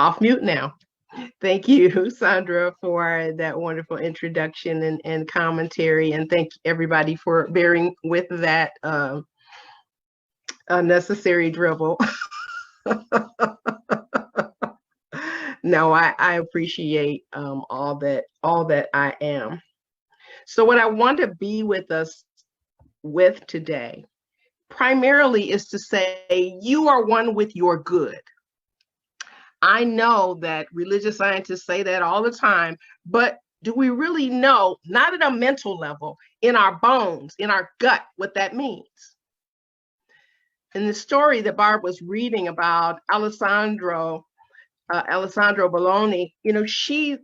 Off mute now. Thank you, Sandra, for that wonderful introduction and commentary. And thank everybody for bearing with that unnecessary dribble. No, I appreciate all that I am. So what I want to be with us with today primarily is to say you are one with your good. I know that religious scientists say that all the time, but do we really know, not at a mental level, in our bones, in our gut, what that means? In the story that Barb was reading about Alessandro Belloni, she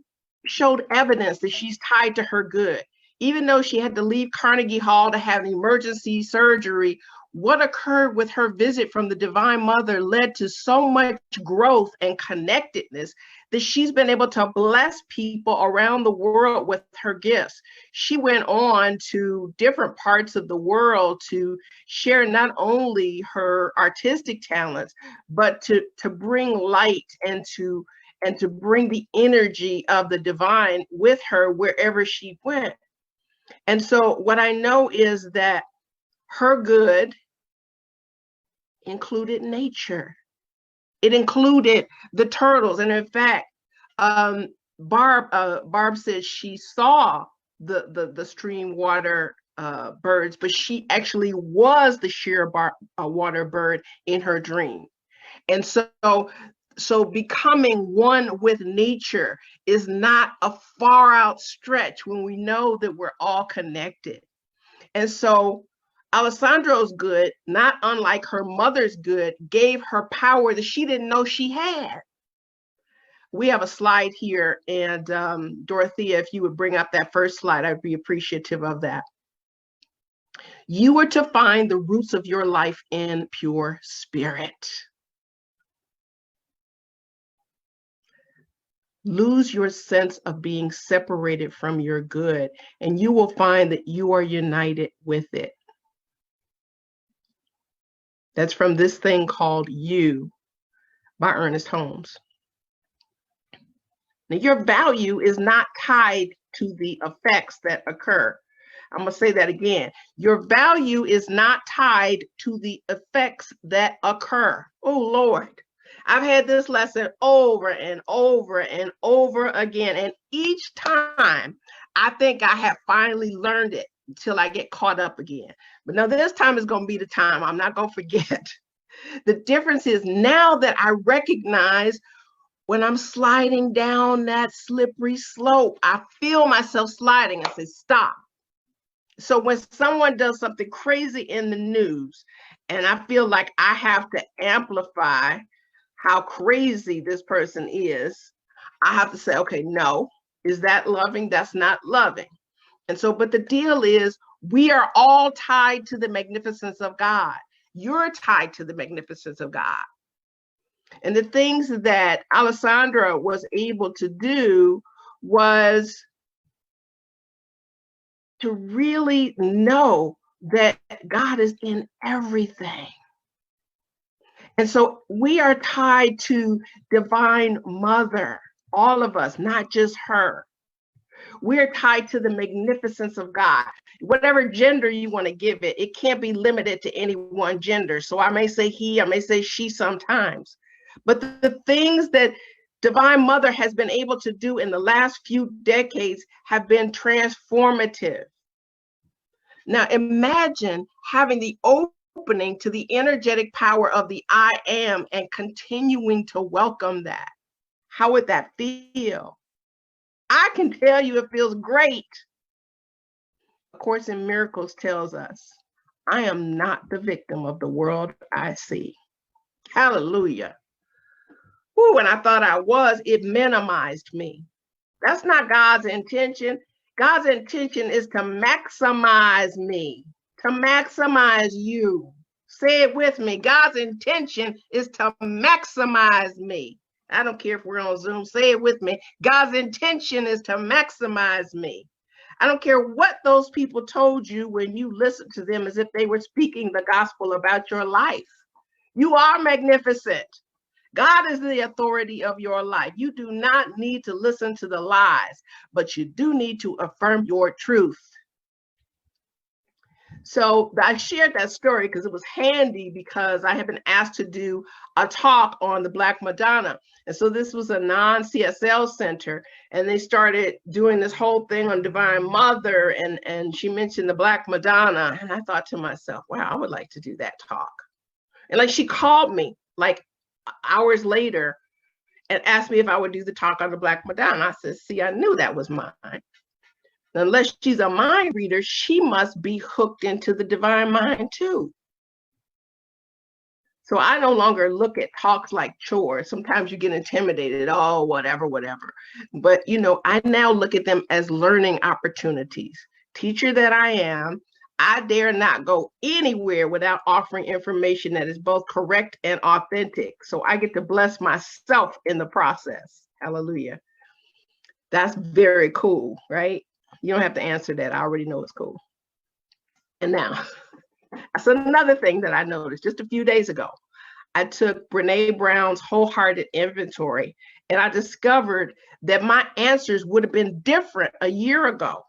showed evidence that she's tied to her good. Even though she had to leave Carnegie Hall to have emergency surgery, what occurred with her visit from the Divine Mother led to so much growth and connectedness that she's been able to bless people around the world with her gifts. She went on to different parts of the world to share not only her artistic talents, but to bring light and to bring the energy of the divine with her wherever she went. And so what I know is that her good included nature. It included the turtles. And in fact, Barb said she saw the stream water birds, but she actually was the sheer water bird in her dream. And so becoming one with nature is not a far out stretch when we know that we're all connected. And so Alessandro's good, not unlike her mother's good, gave her power that she didn't know she had. We have a slide here, and Dorothea, if you would bring up that first slide, I'd be appreciative of that. You are to find the roots of your life in pure spirit. Lose your sense of being separated from your good, and you will find that you are united with it. That's from this thing called You by Ernest Holmes. Now, your value is not tied to the effects that occur. I'm going to say that again. Your value is not tied to the effects that occur. Oh, Lord. I've had this lesson over and over and over again. And each time, I think I have finally learned it until I get caught up again. But now this time is going to be the time. I'm not going to forget. The difference is now that I recognize when I'm sliding down that slippery slope, I feel myself sliding. I say, stop. So when someone does something crazy in the news, and I feel like I have to amplify how crazy this person is, I have to say, okay, no, is that loving? That's not loving. And so, but the deal is, we are all tied to the magnificence of God. You're tied to the magnificence of God. And the things that Alessandra was able to do was to really know that God is in everything. And so we are tied to Divine Mother, all of us, not just her. We're tied to the magnificence of God. Whatever gender you want to give it, it can't be limited to any one gender. So I may say he, I may say she sometimes. But the things that Divine Mother has been able to do in the last few decades have been transformative. Now imagine having the opening to the energetic power of the I am and continuing to welcome that. How would that feel? I can tell you it feels great. A Course in Miracles tells us, I am not the victim of the world I see. Hallelujah. Ooh, when I thought I was, it minimized me. That's not God's intention. God's intention is to maximize me, to maximize you. Say it with me. God's intention is to maximize me. I don't care if we're on Zoom. Say it with me. God's intention is to maximize me. I don't care what those people told you when you listened to them as if they were speaking the gospel about your life. You are magnificent. God is the authority of your life. You do not need to listen to the lies, but you do need to affirm your truth. So I shared that story because it was handy, because I had been asked to do a talk on the Black Madonna. And so this was a non-CSL center, and they started doing this whole thing on Divine Mother, and she mentioned the Black Madonna. And I thought to myself, wow, I would like to do that talk. And like, she called me like hours later and asked me if I would do the talk on the Black Madonna. I said, see, I knew that was mine. Unless she's a mind reader, she must be hooked into the divine mind too. So I no longer look at talks like chores. Sometimes you get intimidated, oh, whatever. But, I now look at them as learning opportunities. Teacher that I am, I dare not go anywhere without offering information that is both correct and authentic. So I get to bless myself in the process. Hallelujah. That's very cool, right? You don't have to answer that. I already know it's cool. And now, that's another thing that I noticed just a few days ago. I took Brene Brown's Wholehearted Inventory, and I discovered that my answers would have been different a year ago.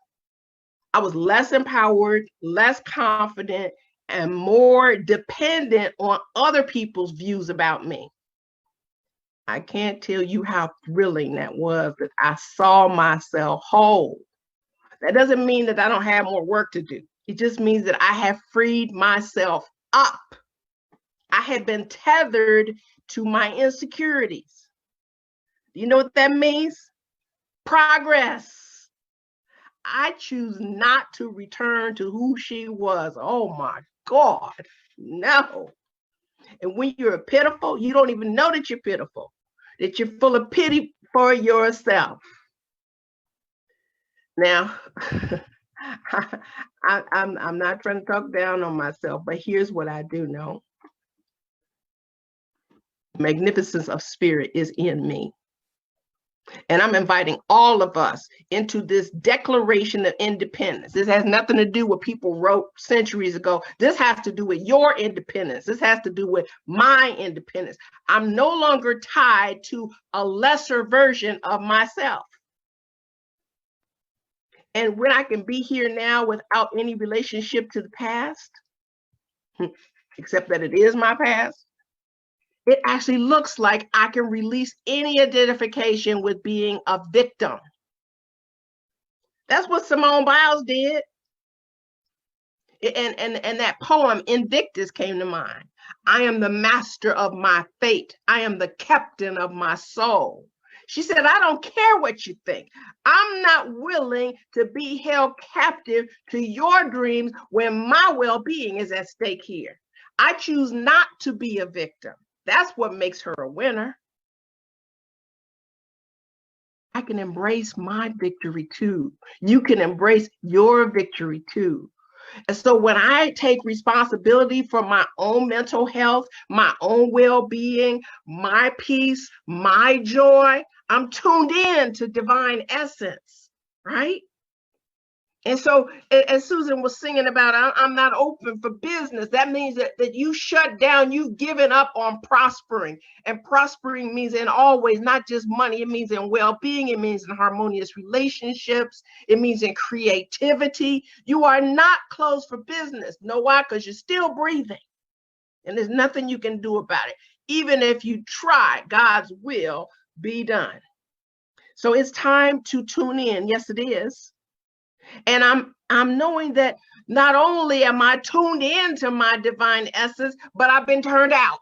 I was less empowered, less confident, and more dependent on other people's views about me. I can't tell you how thrilling that was, that I saw myself whole. That doesn't mean that I don't have more work to do. It just means that I have freed myself up. I had been tethered to my insecurities. Do you know what that means? Progress. I choose not to return to who she was. Oh my God, no. And when you're pitiful, you don't even know that you're pitiful, that you're full of pity for yourself. Now, I'm not trying to talk down on myself, but here's what I do know. Magnificence of spirit is in me. And I'm inviting all of us into this declaration of independence. This has nothing to do with what people wrote centuries ago. This has to do with your independence. This has to do with my independence. I'm no longer tied to a lesser version of myself. And when I can be here now without any relationship to the past, except that it is my past, it actually looks like I can release any identification with being a victim. That's what Simone Biles did. And that poem, Invictus, came to mind. I am the master of my fate. I am the captain of my soul. She said, I don't care what you think. I'm not willing to be held captive to your dreams when my well-being is at stake here. I choose not to be a victim. That's what makes her a winner. I can embrace my victory too. You can embrace your victory too. And so when I take responsibility for my own mental health, my own well-being, my peace, my joy, I'm tuned in to divine essence, right? And so, as Susan was singing about, I'm not open for business. That means that you shut down, you've given up on prospering. And prospering means in all ways, not just money. It means in well-being. It means in harmonious relationships. It means in creativity. You are not closed for business. Know why? Because you're still breathing. And there's nothing you can do about it. Even if you try, God's will be done. So it's time to tune in. Yes, it is. And I'm knowing that not only am I tuned into my divine essence, but I've been turned out.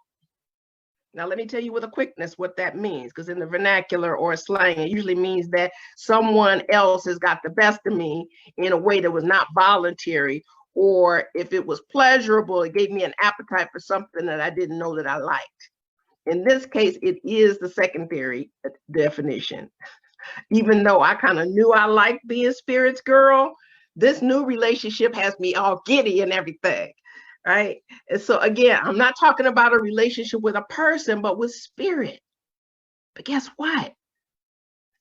Now, let me tell you with a quickness what that means, because in the vernacular or slang, it usually means that someone else has got the best of me in a way that was not voluntary, or if it was pleasurable, it gave me an appetite for something that I didn't know that I liked. In this case, it is the secondary definition. Even though I kind of knew I liked being Spirit's girl, this new relationship has me all giddy and everything, right? And so again, I'm not talking about a relationship with a person, but with Spirit. But guess what?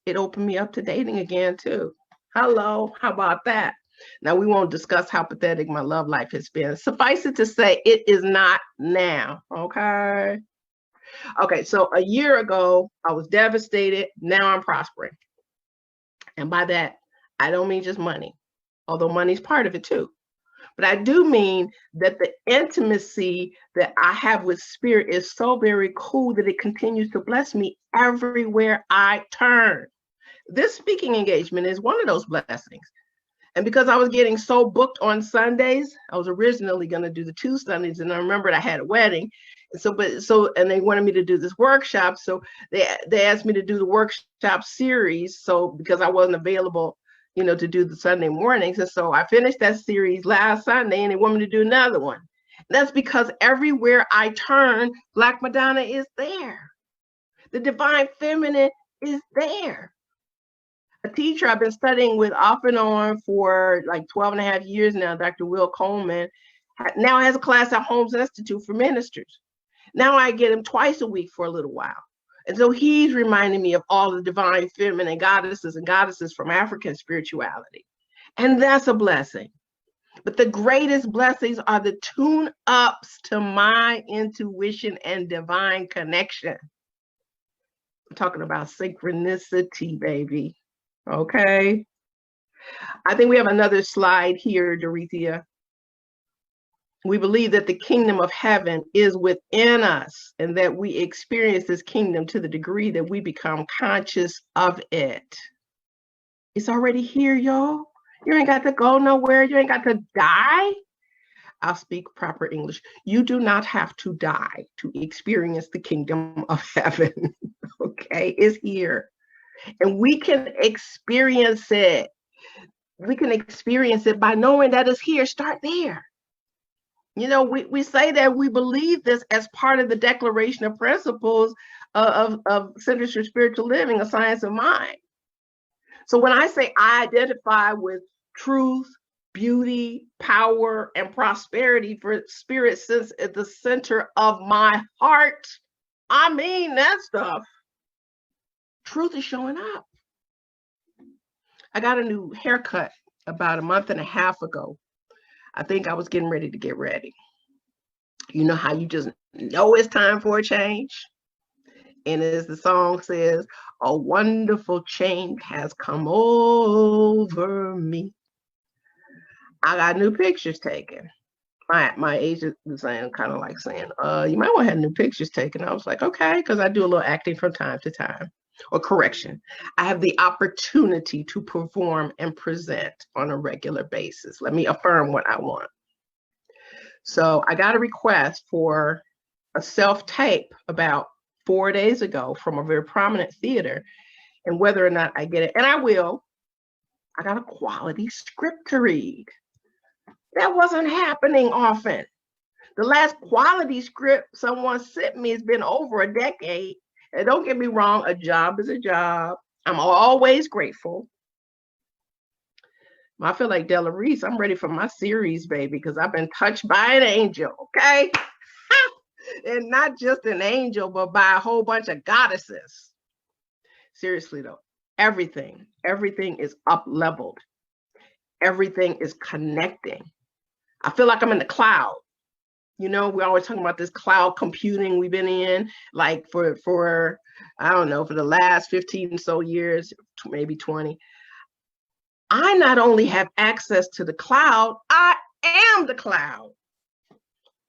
It opened me up to dating again too. Hello, how about that? Now, we won't discuss how pathetic my love life has been. Suffice it to say, it is not now, okay? Okay, so a year ago, I was devastated. Now I'm prospering. And by that, I don't mean just money, although money's part of it too. But I do mean that the intimacy that I have with spirit is so very cool that it continues to bless me everywhere I turn. This speaking engagement is one of those blessings. And because I was getting so booked on Sundays, I was originally going to do the 2 Sundays, and I remembered I had a wedding. And and they wanted me to do this workshop. So they asked me to do the workshop series. So because I wasn't available, to do the Sunday mornings. And so I finished that series last Sunday, and they want me to do another one. And that's because everywhere I turn, Black Madonna is there. The divine feminine is there. A teacher I've been studying with off and on for like 12 and a half years now, Dr. Will Coleman, now has a class at Holmes Institute for Ministers. Now I get him twice a week for a little while. And so he's reminding me of all the divine feminine goddesses from African spirituality. And that's a blessing. But the greatest blessings are the tune-ups to my intuition and divine connection. I'm talking about synchronicity, baby. Okay. I think we have another slide here, Dorothea. We believe that the kingdom of heaven is within us and that we experience this kingdom to the degree that we become conscious of it. It's already here, y'all. You ain't got to go nowhere. You ain't got to die. I'll speak proper English. You do not have to die to experience the kingdom of heaven. Okay, it's here. And we can experience it. We can experience it by knowing that it's here. Start there. We say that we believe this as part of the Declaration of Principles of Centers for Spiritual Living, a Science of Mind. So when I say I identify with truth, beauty, power, and prosperity for spirit sits at the center of my heart, I mean that stuff. Truth is showing up. I got a new haircut about a month and a half ago. I think I was getting ready to get ready. You know how you just know it's time for a change? And as the song says, a wonderful change has come over me. I got new pictures taken. My agent was saying, kind of like saying, you might want to have new pictures taken. I was like, okay, because I do a little acting from time to time. Or correction, I have the opportunity to perform and present on a regular basis. Let me affirm what I want. So I got a request for a self-tape about 4 days ago from a very prominent theater, and whether or not I get it, and I will, I got a quality script to read. That wasn't happening often. The last quality script someone sent me has been over a decade. And don't get me wrong, a job is a job. I'm always grateful. I feel like Della Reese, I'm ready for my series, baby, because I've been touched by an angel, okay? And not just an angel, but by a whole bunch of goddesses. Seriously, though, everything is up-leveled. Everything is connecting. I feel like I'm in the cloud. We're always talking about this cloud computing we've been in, like for I don't know, for the last 15 or so years, maybe 20. I not only have access to the cloud, I am the cloud.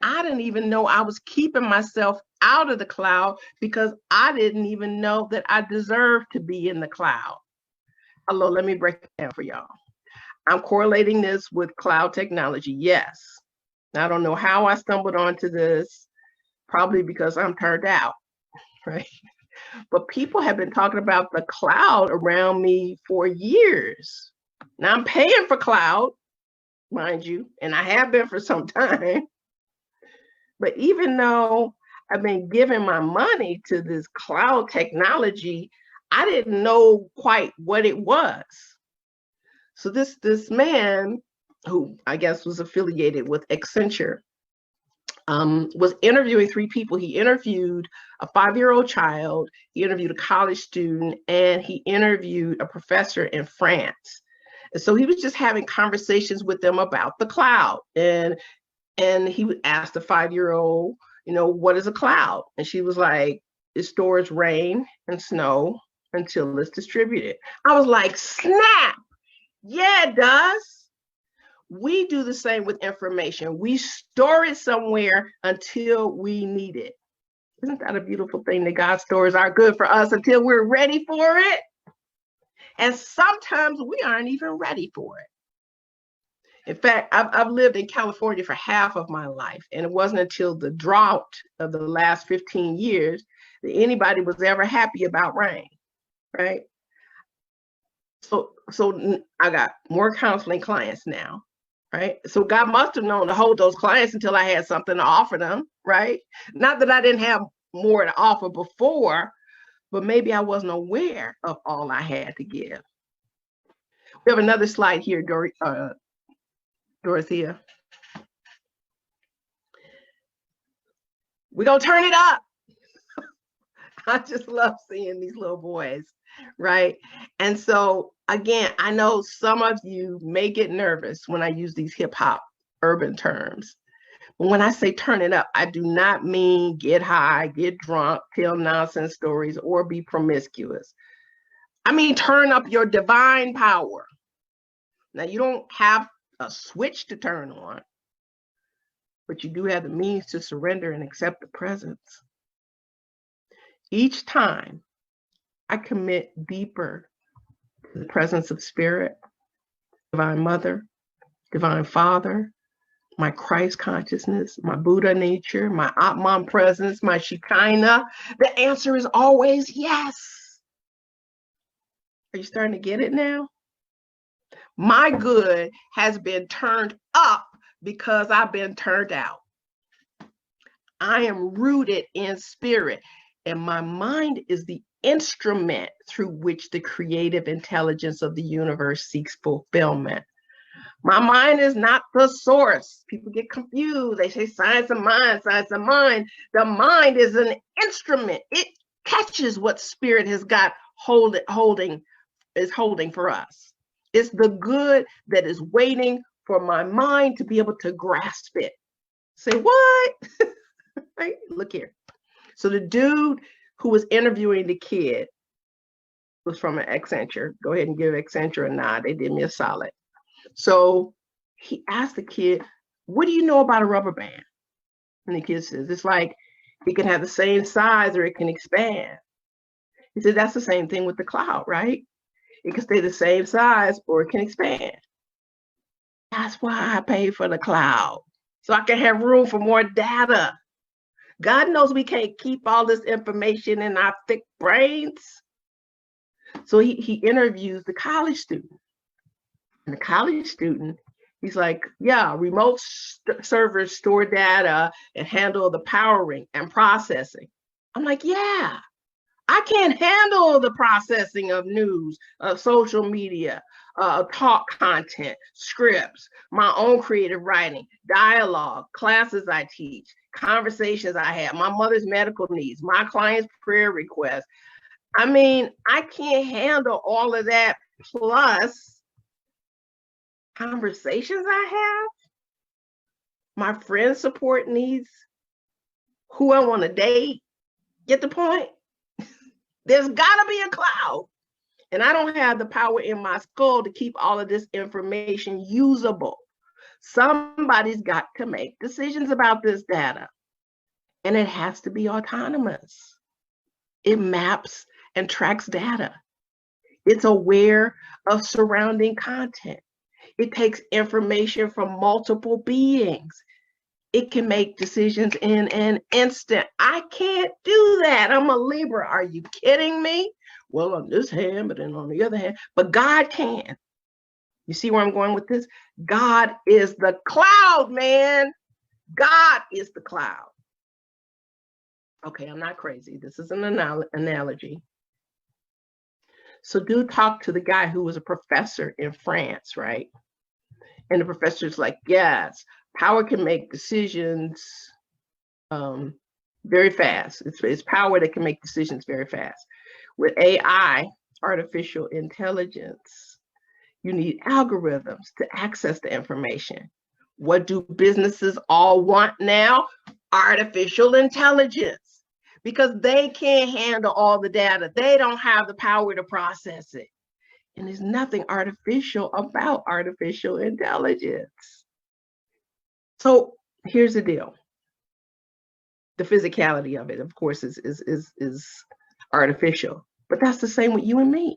I didn't even know I was keeping myself out of the cloud because I didn't even know that I deserved to be in the cloud. Hello, let me break it down for y'all. I'm correlating this with cloud technology, yes. I don't know how I stumbled onto this, probably because I'm turned out, right? But people have been talking about the cloud around me for years. Now I'm paying for cloud, mind you, and I have been for some time. But even though I've been giving my money to this cloud technology, I didn't know quite what it was. So this man, who I guess was affiliated with Accenture, was interviewing 3 people. He interviewed a 5-year-old child, he interviewed a college student, and he interviewed a professor in France. And so he was just having conversations with them about the cloud. And he would ask the 5-year-old, what is a cloud? And she was like, it stores rain and snow until it's distributed. I was like, snap. Yeah, it does. We do the same with information. We store it somewhere until we need it. Isn't that a beautiful thing that God stores our good for us until we're ready for it? And sometimes we aren't even ready for it. In fact, I've lived in California for half of my life, and it wasn't until the drought of the last 15 years that anybody was ever happy about rain, right? So I got more counseling clients now, right? So God must have known to hold those clients until I had something to offer them, right? Not that I didn't have more to offer before, but maybe I wasn't aware of all I had to give. We have another slide here, Dorothea. We're going to turn it up. I just love seeing these little boys, right? And so, again, I know some of you may get nervous when I use these hip hop urban terms. But when I say turn it up, I do not mean get high, get drunk, tell nonsense stories, or be promiscuous. I mean, turn up your divine power. Now, you don't have a switch to turn on, but you do have the means to surrender and accept the presence. Each time I commit deeper to the presence of Spirit, Divine Mother, Divine Father, my Christ consciousness, my Buddha nature, my Atman presence, my Shekinah, the answer is always yes. Are you starting to get it now? My good has been turned up because I've been turned out. I am rooted in spirit, and my mind is the instrument through which the creative intelligence of the universe seeks fulfillment. My mind is not the source. People get confused. They say science of mind, science of mind. The mind is an instrument. It catches what spirit has got holding for us. It's the good that is waiting for my mind to be able to grasp it. Say, what? Right? Look here. So the dude who was interviewing the kid was from an Accenture. Go ahead and give Accenture a nod. They did me a solid. So he asked the kid, what do you know about a rubber band? And the kid says, it's like it can have the same size or it can expand. He said, that's the same thing with the cloud, right? It can stay the same size or it can expand. That's why I pay for the cloud, so I can have room for more data. God knows we can't keep all this information in our thick brains. So he interviews the college student. And the college student, he's like, yeah, remote servers store data and handle the powering and processing. I'm like, yeah, I can't handle the processing of news, social media, talk content, scripts, my own creative writing, dialogue, classes I teach, conversations I have, my mother's medical needs, my clients' prayer requests. I mean, I can't handle all of that, plus conversations I have, my friend support needs, who I want to date. Get the point? There's got to be a cloud. And I don't have the power in my skull to keep all of this information usable. Somebody's got to make decisions about this data. And it has to be autonomous. It maps and tracks data. It's aware of surrounding content. It takes information from multiple beings. It can make decisions in an instant. I can't do that. I'm a Libra. Are you kidding me? Well, on this hand, but then on the other hand, but God can. You see where I'm going with this? God is the cloud, man. God is the cloud. Okay, I'm not crazy. This is an analogy. So do talk to the guy who was a professor in France, right? And the professor's like, yes, power can make decisions very fast. It's power that can make decisions very fast. With AI, artificial intelligence, you need algorithms to access the information. What do businesses all want now? artificial intelligence, because they can't handle all the data. They don't have the power to process it. And there's nothing artificial about artificial intelligence. So here's the deal. The physicality of it, of course, is artificial, but that's the same with you and me.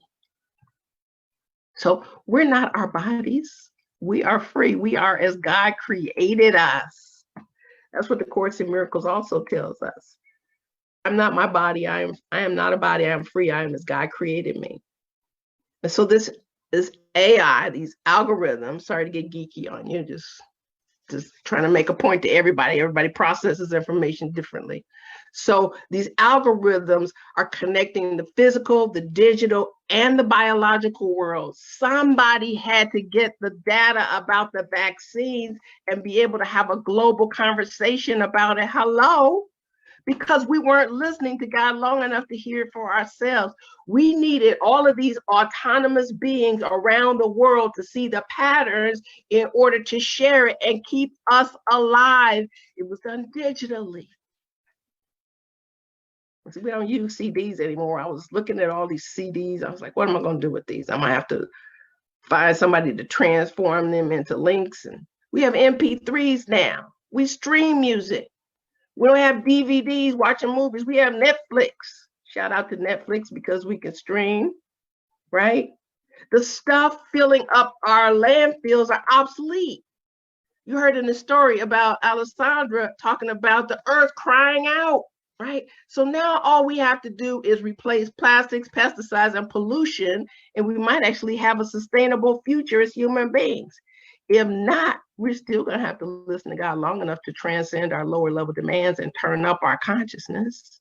So we're not our bodies. We are free. We are as God created us. That's what the Course in Miracles also tells us. I'm not my body. I am not a body. I am free. I am as God created me. And so this AI, these algorithms, sorry to get geeky on you, just trying to make a point to everybody. Everybody processes information differently. So these algorithms are connecting the physical, the digital, and the biological world. Somebody had to get the data about the vaccines and be able to have a global conversation about it. Hello? Because we weren't listening to God long enough to hear it for ourselves. We needed all of these autonomous beings around the world to see the patterns in order to share it and keep us alive. It was done digitally. So we don't use CDs anymore. I was looking at all these CDs. I was like, what am I going to do with these? I'm going to have to find somebody to transform them into links. And we have MP3s now. We stream music. We don't have DVDs watching movies. We have Netflix. Shout out to Netflix because we can stream, right? The stuff filling up our landfills are obsolete. You heard in the story about Alessandra talking about the earth crying out, right? So now all we have to do is replace plastics, pesticides, and pollution, and we might actually have a sustainable future as human beings. If not, we're still going to have to listen to God long enough to transcend our lower level demands and turn up our consciousness.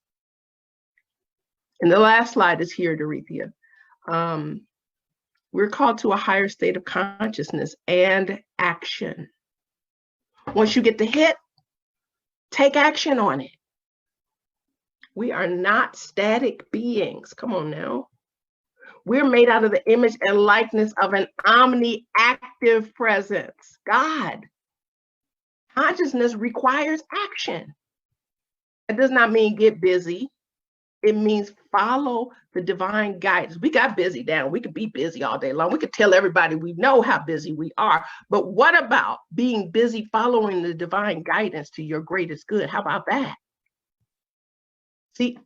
And the last slide is here, Dorothea. We're called to a higher state of consciousness and action. Once you get the hit, take action on it. We are not static beings. Come on now. We're made out of the image and likeness of an omni-active presence, God. Consciousness requires action. It does not mean get busy. It means follow the divine guidance. We got busy down. We could be busy all day long. We could tell everybody we know how busy we are. But what about being busy following the divine guidance to your greatest good? How about that? See,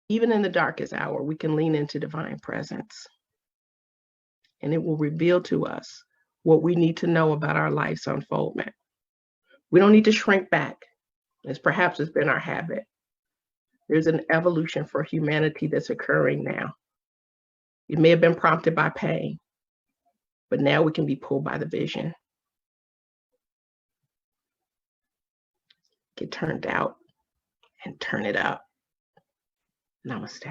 even in the darkest hour, we can lean into divine presence. And it will reveal to us what we need to know about our life's unfoldment. We don't need to shrink back, as perhaps has been our habit. There's an evolution for humanity that's occurring now. It may have been prompted by pain, but now we can be pulled by the vision. Get turned out and turn it up. Namaste.